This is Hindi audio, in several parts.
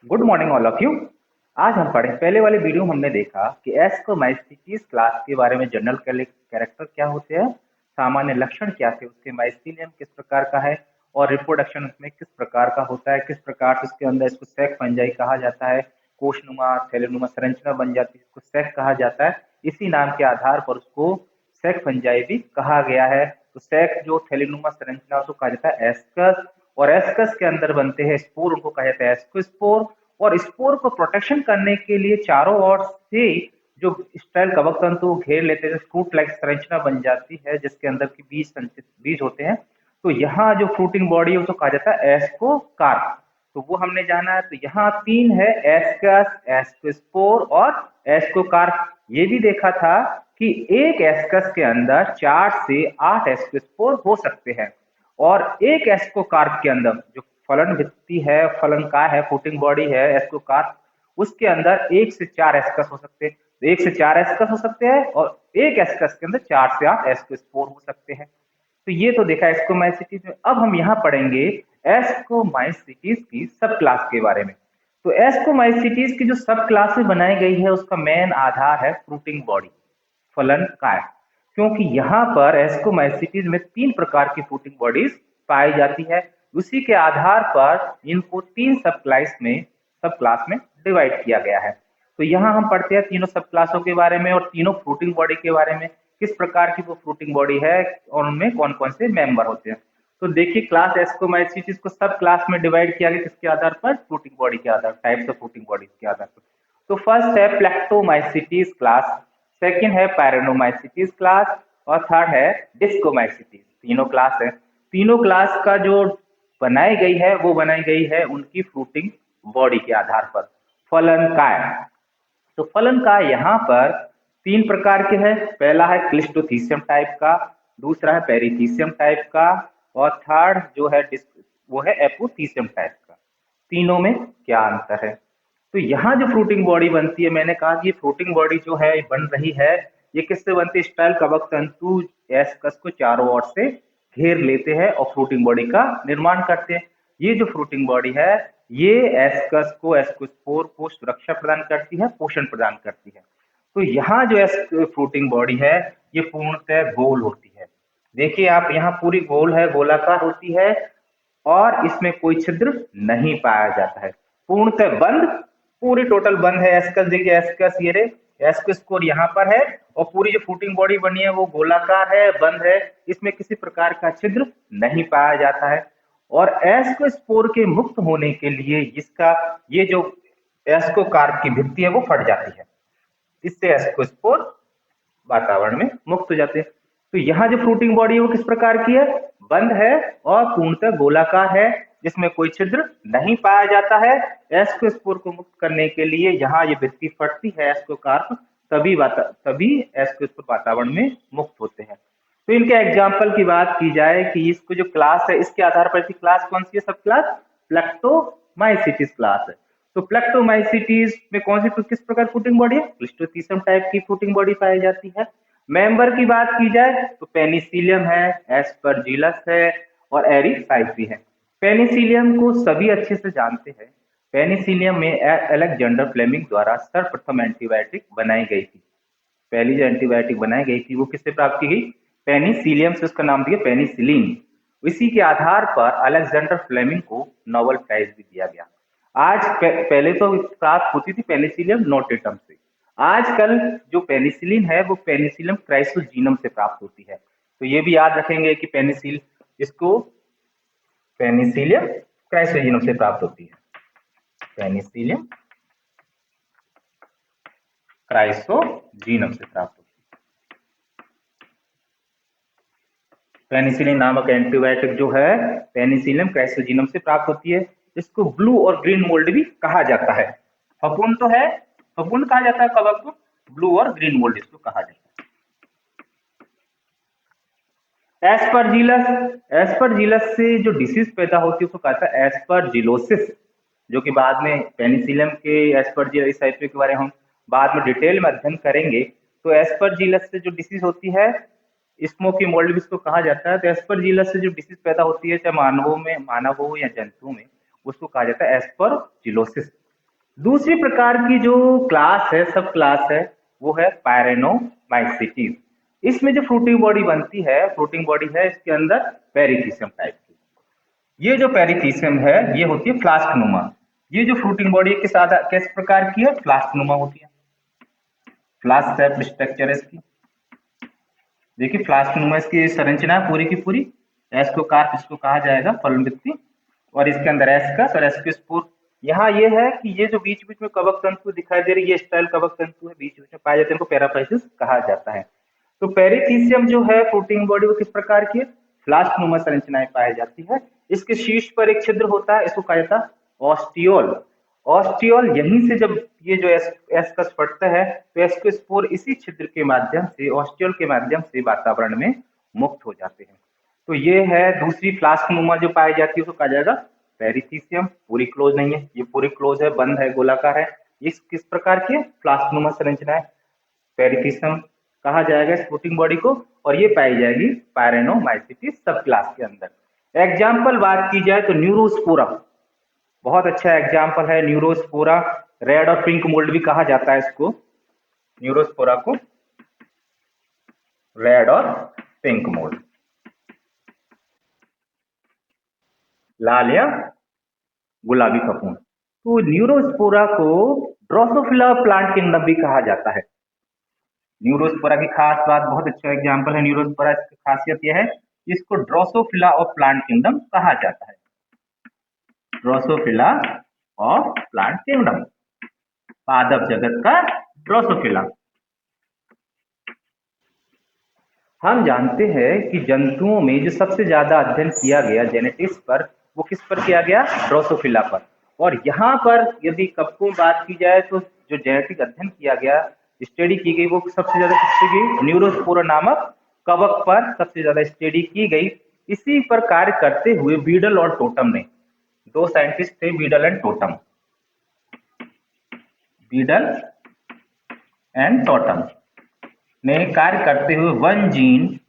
Good morning all of you. आज हम पढ़े पहले वाले वीडियो में हमने देखा कि एस्कोमाइसीटीज क्लास के बारे में जनरल कैरेक्टर क्या होते हैं, सामान्य लक्षण क्या थे उसके, माइसीलियम किस प्रकार का है और रिप्रोडक्शन उसमें किस प्रकार का होता है, किस प्रकार से उसके अंदर इसको सेक फंजाई कहा जाता है, कोशनुमा थैलेनुमा संरचना बन जाती है, इसको सेक कहा जाता है। इसी नाम के आधार पर उसको सेक फंजाई भी कहा गया है। तो सेक जो थैलेनुमा संरचना उसको कहा जाता है एस्कस, और एस्कस के अंदर बनते हैं स्पोर, उनको कहा जाता है एस्कोस्पोर। और स्पोर को प्रोटेक्शन करने के लिए चारों ओर से जो स्टाइल कवक तंतु घेर लेते हैं, फ्रूट लाइक संरचना बन जाती है जिसके अंदर की बीज संचित बीज होते हैं। तो यहाँ जो फ्रूटिंग बॉडी है उसको कहा जाता है एस्कोकार्प। तो वो हमने जाना है। तो यहाँ तीन है, एस्कस, एस्कोस्पोर और एस्कोकार्प। ये भी देखा था कि एक एस्कस के अंदर 4 से 8 एस्कोस्पोर हो सकते हैं, और एक एस्कोकार्प के अंदर जो फलन भित्ति है, फलन का है, फूटिंग बॉडी है एस्कोकार्प, उसके अंदर 1 से 4 एस्कस हो सकते हैं। तो 1 से 4 एस्कस हो सकते हैं और एक एस्कस के अंदर 4 से 8 एस्कोस्पोर हो सकते हैं। तो ये तो देखा एस्कोमाइसिटीज में। अब हम यहाँ पढ़ेंगे एस्कोमाइसिटीज की सब क्लास के बारे में। तो एस्कोमाइसिटीज की जो सब क्लास में बनाई गई है उसका मेन आधार है फ्रूटिंग बॉडी, फलन काय। क्योंकि यहाँ पर एस्कोमाइसिटीज में 3 प्रकार की फ्रूटिंग बॉडीज पाई जाती है। उसी के आधार पर इनको 3 सब क्लास में डिवाइड किया गया है। तो यहाँ हम पढ़ते हैं तीनों सब क्लासों के बारे में और तीनों फ्रूटिंग बॉडी के बारे में, किस प्रकार की वो फ्रूटिंग बॉडी है और उनमें कौन कौन से मेंबर होते हैं। तो देखिए, क्लास एस्कोमाइसिटीज को सब क्लास में डिवाइड किया गया किसके आधार पर, फ्रूटिंग बॉडी के आधार, टाइप्स ऑफ फ्रूटिंग बॉडीज के आधार पर। तो फर्स्ट है प्लेक्टोमाइसिटीज क्लास, सेकंड है पैरानोमाइसिटीज क्लास और थर्ड है डिस्कोमाइसिटीज। तीनों क्लास है। तीनों क्लास का जो बनाई गई है वो बनाई गई है उनकी फ्रूटिंग बॉडी के आधार पर। फलन काय, तो फलन काय यहाँ पर 3 प्रकार के हैं। पहला है क्लिस्टोथीसियम टाइप का, दूसरा है पेरिथीसियम टाइप का और थर्ड जो है वो है एपोथीसियम टाइप का। तीनों में क्या अंतर है? तो यहाँ जो फ्रूटिंग बॉडी बनती है, मैंने कहा कि ये फ्रूटिंग बॉडी जो है बन रही है, ये किससे बनती है? स्टाइल कवक तंतु एस्कस को चारों ओर से घेर लेते हैं और फ्रूटिंग बॉडी का निर्माण करते हैं। ये जो फ्रूटिंग बॉडी है ये एस्कस को, एस्कोस्पोर को सुरक्षा प्रदान करती है, पोषण प्रदान करती है। तो यहाँ जो फ्रूटिंग बॉडी है ये पूर्णतः गोल होती है। देखिए आप, यहाँ पूरी गोल है, गोलाकार होती है और इसमें कोई छिद्र नहीं पाया जाता है, पूर्णतः बंद, पूरी टोटल बंद है। एस्कस देखिए, एस्कस ये रे, एस्कस कोर यहाँ पर है और पूरी जो फ्रूटिंग बॉडी बनी है वो गोलाकार है, बंद है, इसमें किसी प्रकार का छिद्र नहीं पाया जाता है। और एस्कोस्पोर के मुक्त होने के लिए इसका ये जो एस्कोकार्प की भित्ति है वो फट जाती है, इससे एस्कोस्पोर वातावरण में मुक्त हो जाते हैं। तो यहाँ जो फ्रूटिंग बॉडी है वो किस प्रकार की है? बंद है और पूर्णतः गोलाकार है, जिसमें कोई छिद्र नहीं पाया जाता है। एस्कोस्पोर को मुक्त करने के लिए यहाँ ये भित्ति फटती है एस्कोकार्प, तभी एस्कोस्पोर वातावरण में मुक्त होते हैं। तो इनके एग्जाम्पल की बात की जाए कि इसको जो क्लास है इसके आधार पर इसकी क्लास कौन सी है? सब क्लास प्लेक्टोमाइसिटीज क्लास है। तो प्लेक्टोमाइसिटीज में कौन सी, किस प्रकार फूटिंग बॉडी है? क्लिस्टोथीसियम टाइप की फूटिंग बॉडी पाई जाती है। मेंबर की बात की जाए तो पेनिसिलियम है, एस्परजिलस है और एरिसाइसी है। पेनिसिलियम को सभी अच्छे से जानते हैं। पेनिसिलियम में अलेक्जेंडर फ्लेमिंग द्वारा सर्वप्रथम एंटीबायोटिक बनाई गई थी। पहली जो एंटीबायोटिक बनाई गई थी वो किससे प्राप्त की गई? पेनिसिलियम से, उसका नाम दिया पेनिसिलिन। इसी के आधार पर अलेक्जेंडर फ्लेमिंग को नोबेल प्राइज भी दिया गया। आज पहले तो प्राप्त होती थी पेनिसिलियम नोटेटम से, आजकल जो पेनिसिलिन है वो पेनिसिलियम क्राइसोजीनम से प्राप्त होती है। तो ये भी याद रखेंगे कि इसको पेनिसिलियम क्राइसोजीनम से प्राप्त होती है, पेनिसिलियम क्राइसोजीनम से प्राप्त होती है। पेनिसिलिन नामक एंटीबायोटिक जो है पेनिसिलियम क्राइसोजीनम से प्राप्त होती है। इसको ब्लू और ग्रीन मोल्ड भी कहा जाता है। फफूंद तो है, फफूंद कहा जाता है कवक को, ब्लू और ग्रीन मोल्ड इसको कहा जाता है। एस्परजिलस, एस्परजिलस से जो डिसीज पैदा होती है उसको कहता है एस्परजिलोसिस, जो कि बाद में पेनिसिलियम के एस्परजिलस के बारे में हम बाद में डिटेल में अध्ययन करेंगे। तो एस्परजिलस से जो डिसीज होती है, स्मोकी मोल्ड भी इसको कहा जाता है। तो एस्परजिलस से जो डिसीज पैदा होती है, चाहे मानवों में, मानव हो या जंतु में, उसको कहा जाता है एस्परजिलोसिस। दूसरी प्रकार की जो क्लास है, सब क्लास है, वो है पायरेनोमाइसीटीज। इसमें जो फ्रूटिंग बॉडी बनती है, फ्रूटिंग बॉडी है इसके अंदर पेरिथीसियम टाइप की। ये जो पेरिथीसियम है ये होती है फ्लास्क नुमा। ये जो फ्रूटिंग बॉडी किस प्रकार की है, फ्लास्क नुमा होती है। फ्लास्क टाइप स्ट्रक्चर है इसकी। देखिए फ्लास्क नुमा इसकी संरचना है पूरी की पूरी। एस को कार्प इसको कहा जाएगा, फलवृत्ति, और इसके अंदर एस्कस और एस्कोस्पोर। यहाँ ये है कि ये जो बीच बीच में कवक तंतु दिखाई दे रही है, स्टाइल कवक तंतु है बीच बीच में पाए जाते हैं, इनको पैराफाइसिस कहा जाता है। तो पेरिथीसियम जो है फ्रूटिंग बॉडी वो किस प्रकार की है, फ्लास्क नुमा संरचनाएं पाई जाती है। इसके शीर्ष पर एक छिद्र होता है, इसको कहा जाता है ऑस्टियोल। ऑस्टियोल, यहीं से जब ये जो एस्कस फटता है तो एस्कोस्पोर इसी छिद्र के माध्यम से, ऑस्टियोल के माध्यम से वातावरण में मुक्त हो जाते हैं। तो ये है दूसरी फ्लास्क नुमा जो पाई जाती है, उसको कहा जाएगा पेरिथीसियम। पूरी क्लोज नहीं है, ये पूरी क्लोज है, बंद है, गोलाकार है। इस किस प्रकार की फ्लास्क नुमा संरचना है, पेरिथीसियम कहा जाएगा इस फ्रूटिंग बॉडी को, और ये पाई जाएगी पायरेनोमाइसीटीज सब क्लास के अंदर। एग्जाम्पल बात की जाए तो न्यूरोस्पोरा बहुत अच्छा एग्जाम्पल है। न्यूरोस्पोरा, रेड और पिंक मोल्ड भी कहा जाता है इसको, न्यूरोस्पोरा को रेड और पिंक मोल्ड, लाल या गुलाबी फफूंद। तो न्यूरोस्पोरा को ड्रोसोफिला प्लांट किंगडम भी कहा जाता है। न्यूरोस्पोरा की खास बात, बहुत अच्छा एग्जाम्पल है न्यूरोस्पोरा, की खासियत यह है कि इसको ड्रोसोफिला ऑफ प्लांट किंगडम कहा जाता है। ड्रोसोफिला ऑफ प्लांट किंगडम, पादप जगत का ड्रोसोफिला। हम जानते हैं कि जंतुओं में जो सबसे ज्यादा अध्ययन किया गया जेनेटिक्स पर, वो किस पर किया गया, ड्रोसोफिला पर। और यहाँ पर यदि कवकों बात की जाए तो जो जेनेटिक अध्ययन किया गया, स्टडी की गई, वो सबसे ज्यादा किससे की, न्यूरोस्पोरा नामक कवक पर सबसे ज्यादा स्टडी की गई। इसी पर कार्य करते हुए बीडल और टोटम ने, दो साइंटिस्ट थे, Beadle and totem, Beadle and totem ने कार्य करते हुए one gene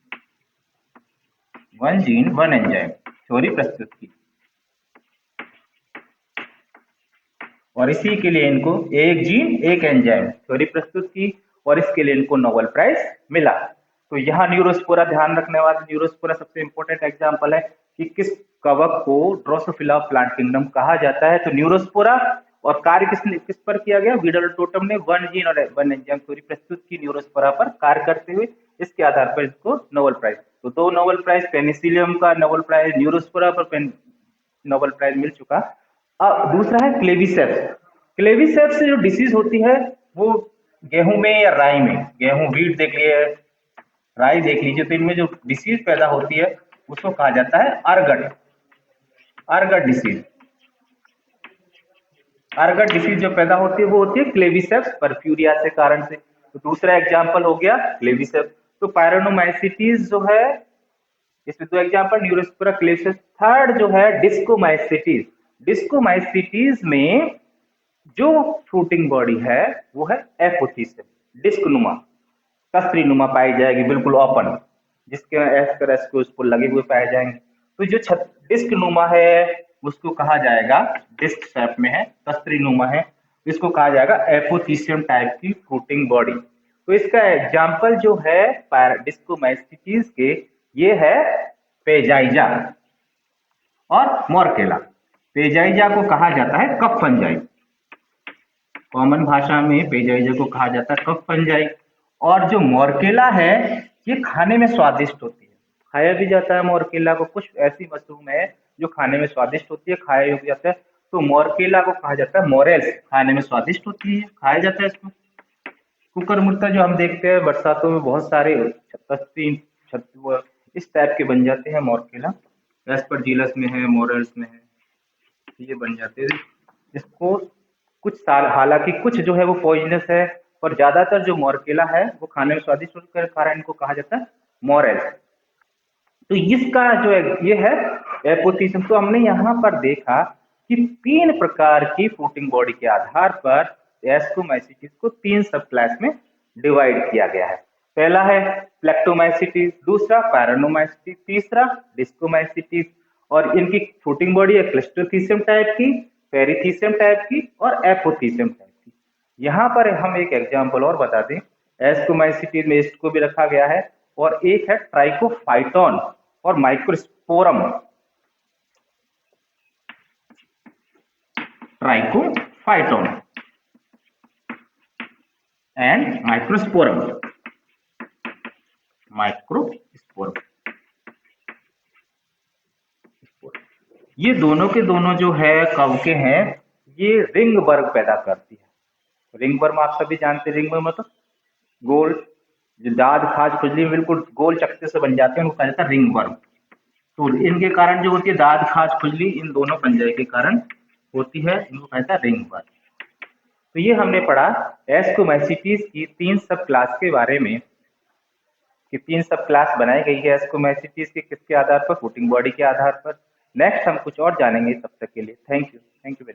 one enzyme theory प्रस्तुत की। और इसी के लिए इनको एक जीन एक एंजाइम थ्योरी प्रस्तुत की, और इसके लिए इनको नोबेल प्राइज मिला। तो यहाँ न्यूरोस्पोरा ध्यान रखने वाला, न्यूरोस्पोरा सबसे इंपॉर्टेंट एग्जांपल है कि किस कवक को ड्रोसोफिला प्लांट किंगडम कहा जाता है। तो न्यूरोस्पोरा, और कार्य किस पर किया गया, बीडल टोटम ने वन जीन और वन एंजाइम थ्योरी प्रस्तुत की न्यूरोस्पोरा पर कार्य करते हुए, इसके आधार पर इसको नोबेल प्राइज। तो दो नोबेल प्राइज, पेनिसिलियम का नोबेल प्राइज, न्यूरोस्पोरा पर नोबेल प्राइज मिल चुका। अब दूसरा है क्लेविसेप्स। क्लेविसेप्स जो डिसीज होती है वो गेहूं में या राई में, गेहूं वीट देख लिए, राई देख लीजिए, तो इनमें जो डिसीज पैदा होती है उसको कहा जाता है ergot, ergot disease. Ergot disease जो पैदा होती है वो होती है क्लेविसेप्स परफ्यूरिया से कारण से। तो दूसरा एग्जाम्पल हो गया क्लेविसेप्स। तो पायरेनोमाइसीटीज जो है, इसमें दो एग्जाम्पल, न्यूरोस्पोरा, क्लेविसेप्स। थर्ड जो है डिस्कोमाइसीटीज। डिस्कोमाइसीटीज में जो फ्रूटिंग बॉडी है वो है एपोथीसियम, डिस्क नुमा, कस्तरी नुमा पाई जाएगी, बिल्कुल ओपन, जिसके एस्कर एस्को उस पर लगे हुए पाए जाएंगे। तो जो डिस्क नुमा है उसको कहा जाएगा, डिस्क शेप में है, कस्तरी नुमा है, इसको कहा जाएगा एपोथीसियम टाइप की फ्रूटिंग बॉडी। तो इसका एग्जाम्पल जो है डिस्कोमाइसीटीज के, ये है पेजाइजा और मोरकेला। पेजाइजा को कहा जाता है कफ फंजाई, कॉमन भाषा में पेजाइजा को कहा जाता है कफ फंजाई। और जो मोरकेला है ये खाने में स्वादिष्ट होती है, खाया भी जाता है मोरकेला को। कुछ ऐसी मशरूम है जो खाने में स्वादिष्ट होती है, खाया भी जाता है। तो मोरकेला को कहा जाता है मोरेल्स, खाने में स्वादिष्ट होती है, खाया जाता है इसको। कुकर मुर्ता जो हम देखते हैं बरसातों में, बहुत सारे इस टाइप के बन जाते हैं मोरकेला, एस्परजिलस में है, मोरेल्स में है, ये बन जाते हैं। इसको कुछ साल, हालांकि कुछ जो है वो पॉइजनस है, और ज्यादातर जो मोरकेला है वो खाने में स्वादिष्ट होने के कारण इनको कहा जाता है मोरेल्स। तो इसका जो है ये है एपोथीसियम। तो हमने यहाँ पर देखा कि तीन प्रकार की फ्रूटिंग बॉडी के आधार पर एस्कोमाइसीटीज को तीन सब क्लास में डिवाइड किया गया है। पहला है प्लेक्टोमाइसीटीज, दूसरा पायरेनोमाइसीटीज, तीसरा डिस्कोमाइसीटीज। और इनकी फ्रूटिंग बॉडी है क्लिस्टोथीसियम टाइप की, पेरिथीसियम टाइप की और एपोथीसियम टाइप की। यहाँ पर हम एक एग्जाम्पल और बता दें, एस्कोमाइसिटीज में इसको भी रखा गया है, और एक है ट्राइकोफाइटोन और माइक्रोस्पोरम। Trichophyton and microsporum. ये दोनों के दोनों जो है कब के हैं, ये रिंग वर्म पैदा करती है। रिंग वर्म आप सभी जानते हैं, रिंग वर्म मतलब गोल, जो दाद खाज खुजली में बिल्कुल गोल चकते से बन जाते हैं, उनको कहा जाता है रिंग वर्म। तो इनके कारण जो होती है दाद खाज खुजली, इन दोनों पंजरे के कारण होती है, इनको कहा जाता है रिंग वर्म। तो ये हमने पढ़ा एस्कोमैसिटीज की 3 सब क्लास के बारे में, कि 3 सब क्लास बनाई गई है एस्कोमैसिटीज के, किसके आधार पर, फूटिंग बॉडी के आधार पर। नेक्स्ट हम कुछ और जानेंगे, तब तक के लिए थैंक यू वेरी मच।